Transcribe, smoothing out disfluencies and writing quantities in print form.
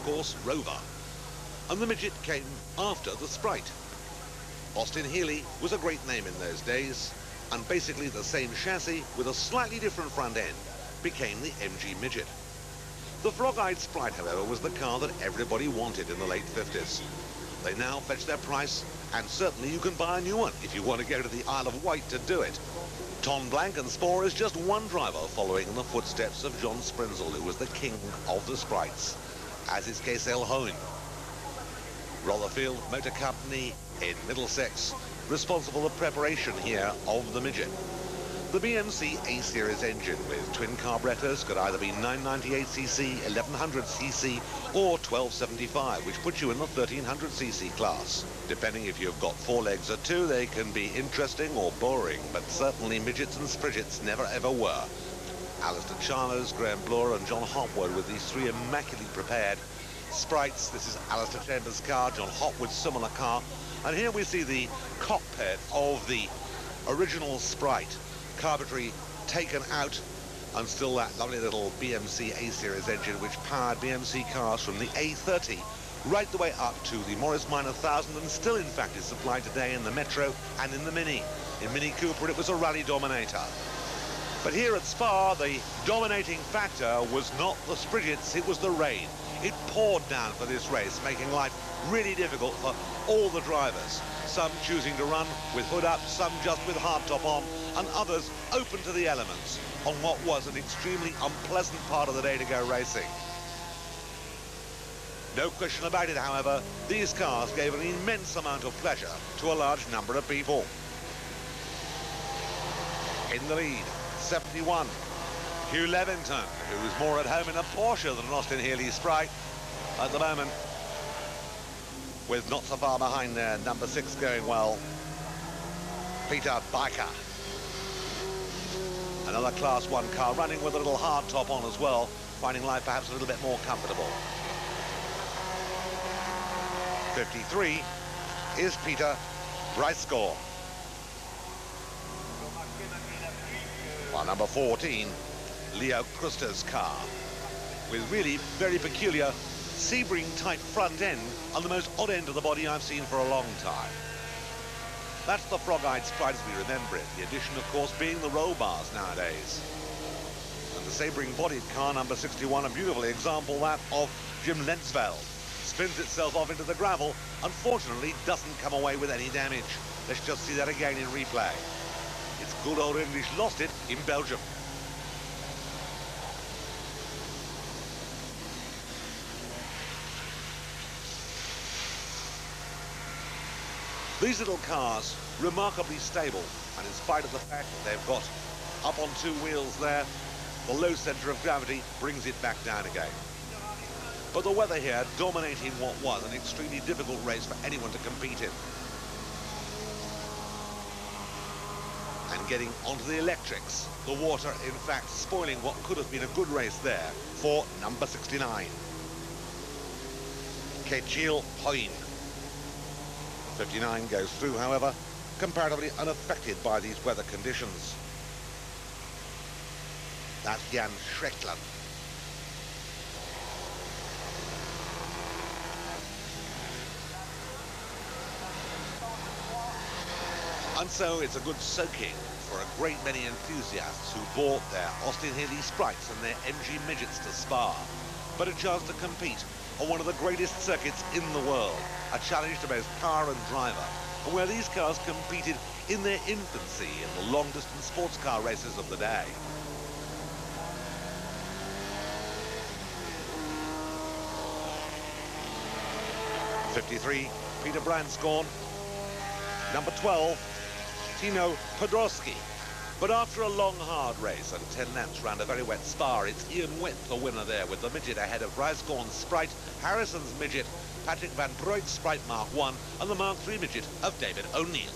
course, Rover. And the Midget came after the Sprite. Austin Healey was a great name in those days, and basically the same chassis with a slightly different front end became the MG Midget. The frog-eyed Sprite, however, was the car that everybody wanted in the late 50s. They now fetch their price, and certainly you can buy a new one if you want to go to the Isle of Wight to do it. Ton Blanc and Spore is just one driver following in the footsteps of John Sprinzel, who was the king of the Sprites, as is Keesel Hoen. Rotherfield Motor Company in Middlesex, responsible for the preparation here of the Midget. The BMC A-Series engine with twin carburetors could either be 998cc, 1100cc or 1275, which puts you in the 1300cc class. Depending if you've got four legs or two, they can be interesting or boring, but certainly Midgets and Sprites never ever were. Alistair Chalmers, Graham Bloor and John Hopwood with these three immaculately prepared Sprites. This is Alistair Chambers' car, John Hopwood's similar car, and here we see the cockpit of the original Sprite. Carburetry taken out, and still that lovely little BMC A-Series engine which powered BMC cars from the A30 right the way up to the Morris Minor 1000, and still in fact is supplied today in the Metro and in the Mini. In Mini Cooper it was a rally dominator. But here at Spa, the dominating factor was not the Sprites, it was the rain. It poured down for this race, making life really difficult for all the drivers. Some choosing to run with hood up, some just with hardtop on, and others open to the elements on what was an extremely unpleasant part of the day to go racing. No question about it, however, these cars gave an immense amount of pleasure to a large number of people. In the lead, 71, Hugh Levington, who was more at home in a Porsche than an Austin Healey Sprite at the moment, with not so far behind there, number 6 going well, Peter Biker. Another Class 1 car running with a little hard top on as well, finding life perhaps a little bit more comfortable. 53 is Peter Bryce-Score. While number 14, Leo Kruster's car, with really very peculiar Sebring type front end on the most odd end of the body I've seen for a long time. That's the frog-eyed Sprite as we remember it, the addition of course being the roll bars nowadays. And the Sebring bodied car number 61, a beautiful example that of Jim Lensveld. Spins itself off into the gravel, unfortunately doesn't come away with any damage. Let's just see that again in replay. It's good old English lost it in Belgium. These little cars, remarkably stable, and in spite of the fact that they've got up on two wheels there, the low centre of gravity brings it back down again. But the weather here dominating what was an extremely difficult race for anyone to compete in. And getting onto the electrics, the water in fact spoiling what could have been a good race there for number 69. Keesel Hoen. 59 goes through, however, comparatively unaffected by these weather conditions. That's Jan Schreckland. And so it's a good soaking for a great many enthusiasts who bought their Austin Healey Sprites and their MG Midgets to Spa, but a chance to compete on one of the greatest circuits in the world, a challenge to both car and driver, and where these cars competed in their infancy in the long-distance sports car races of the day. '53, Peter Bryce-Score. Number 12, Tino Podrosky. But after a long, hard race and 10 laps round a very wet Spa, it's Ian Witt the winner there, with the Midget ahead of Bryce-Score's Sprite, Harrison's Midget, Patrick Van Broek's Sprite Mark 1, and the Mark 3 Midget of David O'Neill.